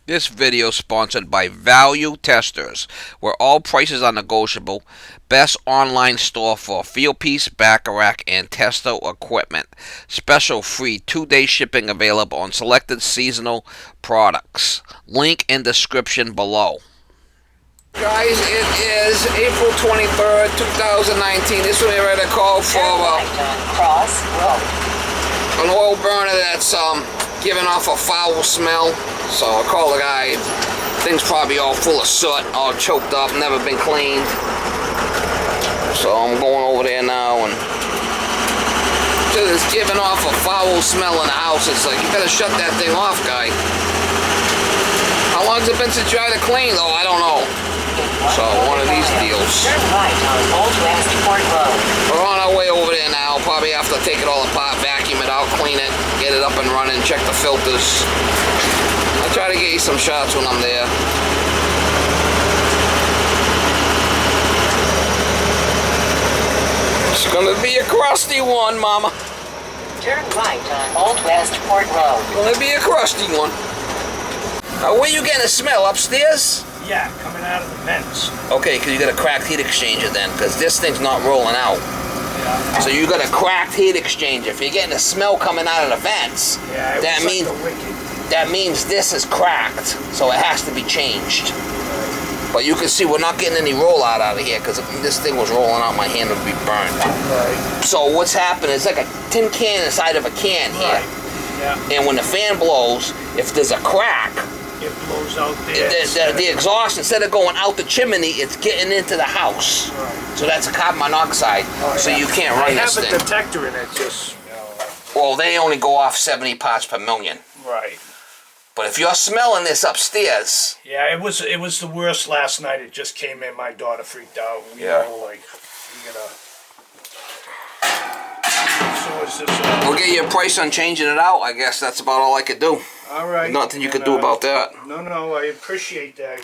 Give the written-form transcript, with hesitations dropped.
This video is sponsored by Value Testers, where all prices are negotiable. Best online store for field piece, baccarat, and tester equipment. Special free 2-day shipping available on selected seasonal products. Link in description below. Guys, it is April 23rd, 2019. This one here I call for an oil burner that's giving off a foul smell. So I call the guy. Thing's probably all full of soot, all choked up, never been cleaned. So I'm going over there now, and it's giving off a foul smell in the house. It's like, you better shut that thing off, guy. How long's it been since you had it cleaned? Oh, I don't know. So one of these deals. Turn right on Old West Port Road. We're on our way over there now. Probably have to take it all apart, vacuum it out, clean it, get it up and running, check the filters. I'll try to get you some shots when I'm there. It's gonna be a crusty one, Mama. Turn right on Old West Port Road. Gonna be a crusty one. Where you getting the smell? Upstairs? Yeah, coming out of the vents. Okay, because you got a cracked heat exchanger then, because this thing's not rolling out. Yeah. So you got a cracked heat exchanger. If you're getting the smell coming out of the vents, Yeah, that means this is cracked, so it has to be changed. But you can see we're not getting any rollout out of here, because if this thing was rolling out, my hand would be burned. Right. So what's happening is like a tin can inside of a can here. Right. Yeah. And when the fan blows, if there's a crack, It blows out there. the exhaust, instead of going out the chimney, it's getting into the house. Right. So that's a carbon monoxide, so you can't run this I thing. have a detector in it, just, Well, they only go off 70 parts per million. Right. But if you're smelling this upstairs... Yeah, it was the worst last night. It just came in. My daughter freaked out. You know, like, you gotta... So is this... We'll get you a price on changing it out. I guess that's about all I could do. All right. Nothing you could do about that. No, I appreciate that.